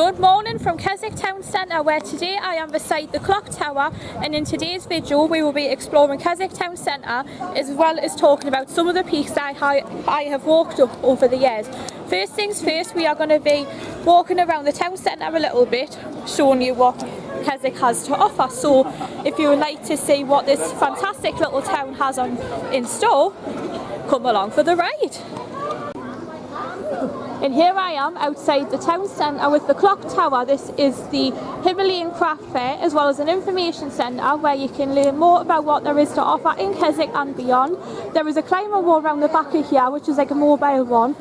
Good morning from Keswick Town Centre, where today I am beside the clock tower, and in today's video we will be exploring Keswick Town Centre as well as talking about some of the peaks that I have walked up over the years. First things first, we are going to be walking around the town centre a little bit, showing you what Keswick has to offer. So if you would like to see what this fantastic little town has in store, come along for the ride. And here I am outside the town centre with the clock tower. This is the Himalayan Craft Fair as well as an information centre where you can learn more about what there is to offer in Keswick and beyond. There is a climber wall around the back of here, which is like a mobile one,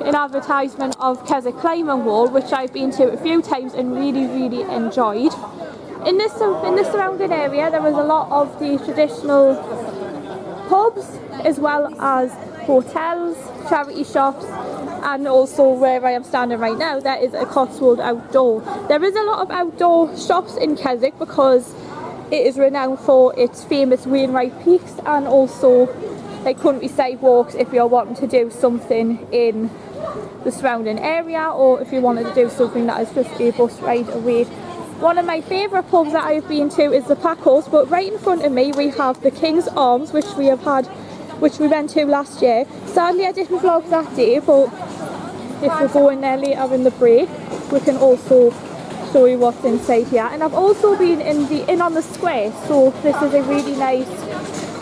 an advertisement of Keswick Climbing Wall, which I've been to a few times and really enjoyed. In this surrounding area there is a lot of the traditional pubs as well as hotels, charity shops, and also where I am standing right now there is a Cotswold Outdoor. There is a lot of outdoor shops in Keswick because it is renowned for its famous Wainwright Peaks and also like countryside walks if you're wanting to do something in the surrounding area or if you wanted to do something that is just a bus ride away. One of my favourite pubs that I've been to is the Packos, but right in front of me we have the King's Arms, which we went to last year. Sadly I didn't vlog that day, but if we go in there later in the break we can also show you what's inside here. And I've also been in the Inn on the Square, so this is a really nice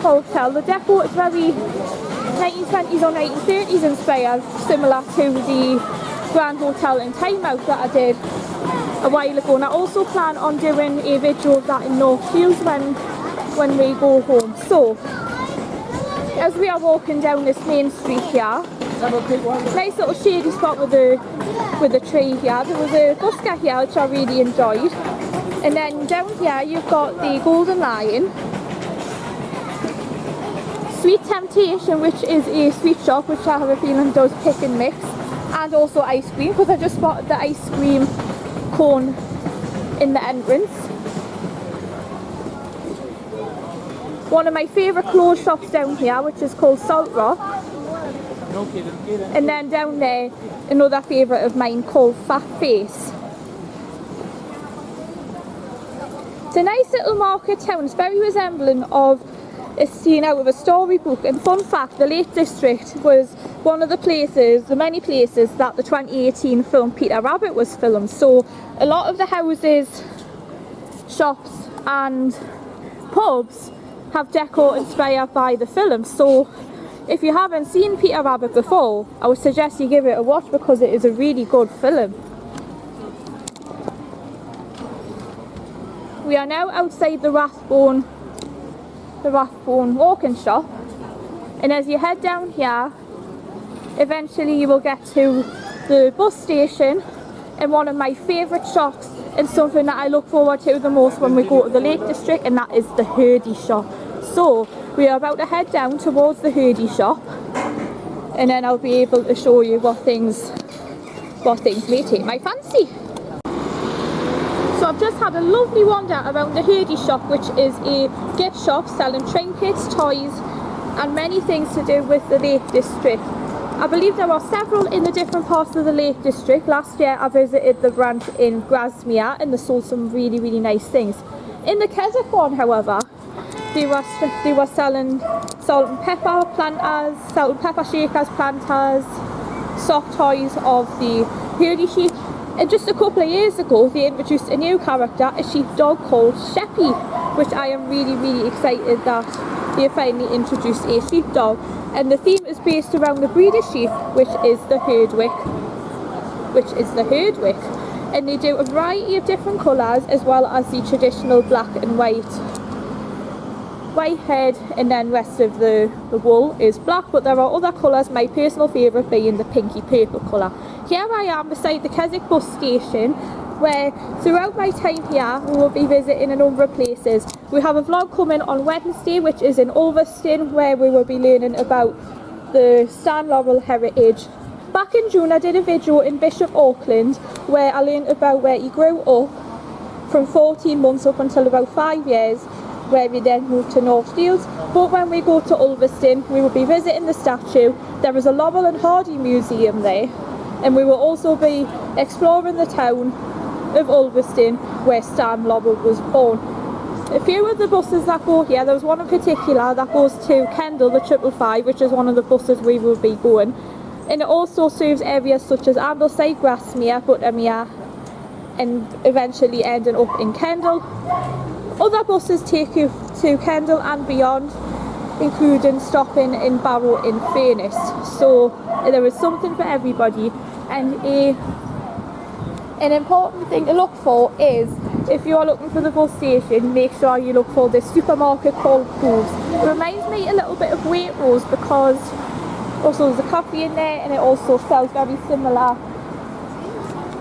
hotel. The decor is very 1920s or 1930s inspired, similar to the Grand Hotel in Time Out that I did a while ago. And I also plan on doing a video of that in North Shields when we go home. So as we are walking down this main street here, nice little shady spot with a tree here. There was a busker here which I really enjoyed. And then down here you've got the Golden Lion, Sweet Temptation, which is a sweet shop which I have a feeling does pick and mix, and also ice cream because I just spotted the ice cream cone in the entrance. One of my favourite clothes shops down here, which is called Salt Rock. And then down there, another favourite of mine called Fat Face. It's a nice little market town. It's very resembling of a scene out of a storybook. And fun fact, the Lake District was one of the many places that the 2018 film Peter Rabbit was filmed. So a lot of the houses, shops and pubs have decor inspired by the film. So if you haven't seen Peter Rabbit before, I would suggest you give it a watch because it is a really good film. We are now outside the Rathbone walking shop, and as you head down here eventually you will get to the bus station and one of my favourite shops and something that I look forward to the most when we go to the Lake District, and that is the Hurdy shop. So we are about to head down towards the Hurdy shop and then I'll be able to show you what things may take my fancy. So I've just had a lovely wander around the Hurdy shop, which is a gift shop selling trinkets, toys and many things to do with the Lake District. I believe there are several in the different parts of the Lake District. Last year I visited the branch in Grasmere and they sold some really nice things. In the Keswick one, however, they were selling salt and pepper planters, salt and pepper shakers, planters, soft toys of the Hurdy sheep. And just a couple of years ago they introduced a new character, a sheepdog called Sheppy, which I am really excited that they finally introduced a sheepdog. And the theme is based around the breed of sheep, which is the Herdwick. And they do a variety of different colours as well as the traditional black and white head, and then rest of the wool is black, but there are other colours, my personal favourite being the pinky purple colour. Here I am beside the Keswick bus station, where throughout my time here we will be visiting a number of places. We have a vlog coming on Wednesday which is in Ulverston, where we will be learning about the Stan Laurel heritage. Back in June I did a video in Bishop Auckland where I learned about where he grew up from 14 months up until about 5 years, where we then moved to North Shields. But when we go to Ulverston we will be visiting the statue. There is a Laurel and Hardy museum there, And we will also be exploring the town of Ulverston, where Stan Lobber was born. A few of the buses that go here, there was one in particular that goes to Kendal, the 555, which is one of the buses we will be going. And it also serves areas such as Ambleside, Grasmere, Buttermere, and eventually ending up in Kendal. Other buses take you to Kendal and beyond, including stopping in Barrow and Furness. So there is something for everybody. And an important thing to look for is, if you are looking for the bus station, make sure you look for this supermarket called Coles. It reminds me a little bit of Waitrose because also there's a coffee in there, and it also sells very similar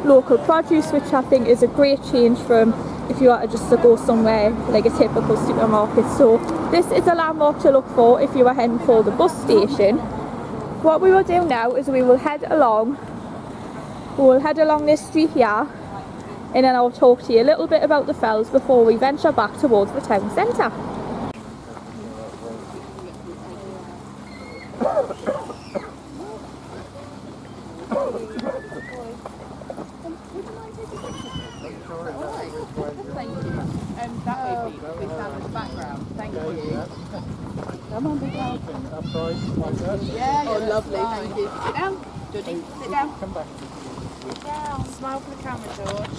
local produce, which I think is a great change from if you are just to go somewhere like a typical supermarket. So this is a landmark to look for if you are heading for the bus station. What we will do now is we will head along this street here, and then I'll talk to you a little bit about the fells before we venture back towards the town centre. That way we stand in the background. Thank you. Come on, big girl. Yeah, oh, lovely. Thank you. Sit down. Georgie, sit down. Come back. Sit down. Smile for the camera, George.